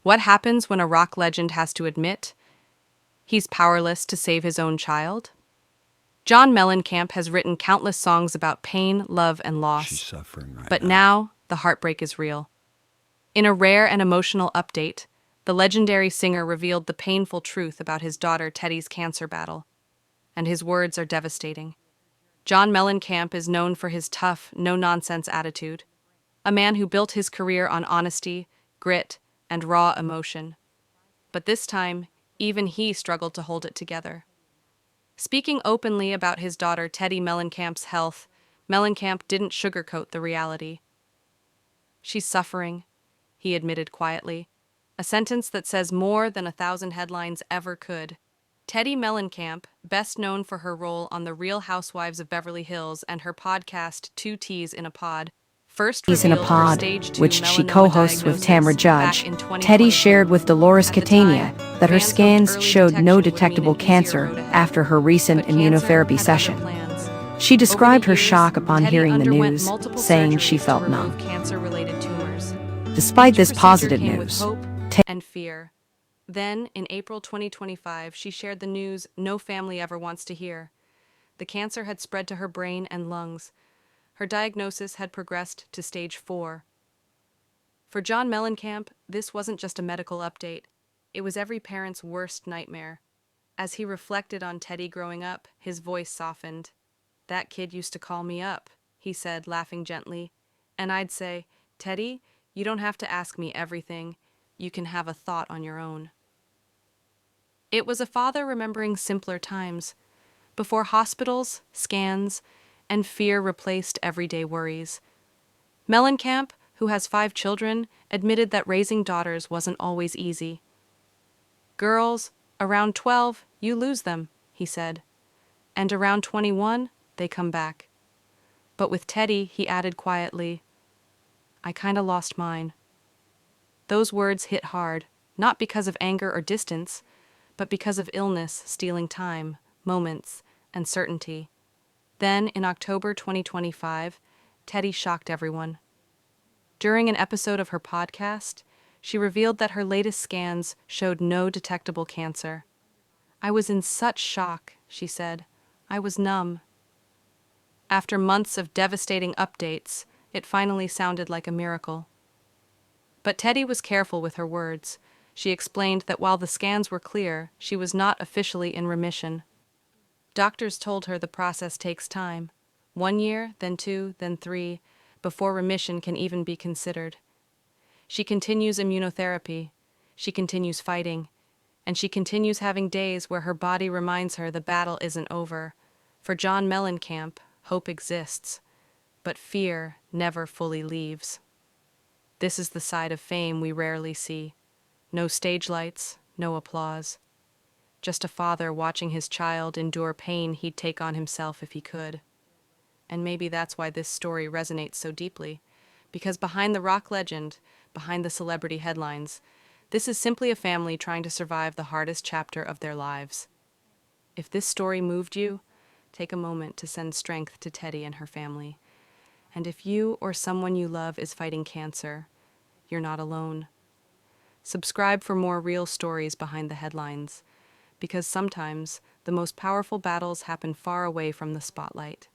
What happens when a rock legend has to admit he's powerless to save his own child? John Mellencamp has written countless songs about pain, love, and She's loss. suffering right But now. now, the heartbreak is real. In a rare and emotional update, the legendary singer revealed the painful truth about his daughter Teddi's cancer battle. And his words are devastating. John Mellencamp is known for his tough, no-nonsense attitude, a man who built his career on honesty, grit, and raw emotion. But this time, even he struggled to hold it together. Speaking openly about his daughter Teddi Mellencamp's health, Mellencamp didn't sugarcoat the reality. "She's suffering," he admitted quietly, a sentence that says more than 1,000 headlines ever could. Teddi Mellencamp, best known for her role on The Real Housewives of Beverly Hills and her podcast Two Teas in a Pod, first in a revealed her Pod, stage 2 which she melanoma co-hosts with Tamra diagnosis Judge. back in Teddi 2022. shared with Dolores At the Catania time, that her fans hoped scans early showed no detection would mean detectable an easier cancer road ahead. after her recent But cancer immunotherapy had session. other plans. She described Over her the years, shock upon Teddi hearing the underwent news, multiple saying she surgeries felt to numb. remove cancer-related tumors. Despite Each this procedure positive came news, with hope and fear. Then, in April 2025, she shared the news no family ever wants to hear. The cancer had spread to her brain and lungs. Her diagnosis had progressed to stage 4. For John Mellencamp, this wasn't just a medical update. It was every parent's worst nightmare. As he reflected on Teddi growing up, his voice softened. "That kid used to call me up," he said, laughing gently. "And I'd say, 'Teddi, you don't have to ask me everything. You can have a thought on your own.'" It was a father remembering simpler times, before hospitals, scans, and fear replaced everyday worries. Mellencamp, who has 5 children, admitted that raising daughters wasn't always easy. "Girls, around 12, you lose them," he said. "And around 21, they come back." But with Teddi, he added quietly, "I kinda lost mine." Those words hit hard, not because of anger or distance, but because of illness stealing time, moments, and certainty. Then, in October 2025, Teddi shocked everyone. During an episode of her podcast, she revealed that her latest scans showed no detectable cancer. "I was in such shock," she said. "I was numb." After months of devastating updates, it finally sounded like a miracle. But Teddi was careful with her words. She explained that while the scans were clear, she was not officially in remission. Doctors told her the process takes time. 1 year, then 2, then 3, before remission can even be considered. She continues immunotherapy. She continues fighting. And she continues having days where her body reminds her the battle isn't over. For John Mellencamp, hope exists, but fear never fully leaves. This is the side of fame we rarely see. No stage lights, no applause. Just a father watching his child endure pain he'd take on himself if he could. And maybe that's why this story resonates so deeply. Because behind the rock legend, behind the celebrity headlines, this is simply a family trying to survive the hardest chapter of their lives. If this story moved you, take a moment to send strength to Teddi and her family. And if you or someone you love is fighting cancer, you're not alone. Subscribe for more real stories behind the headlines, because sometimes the most powerful battles happen far away from the spotlight.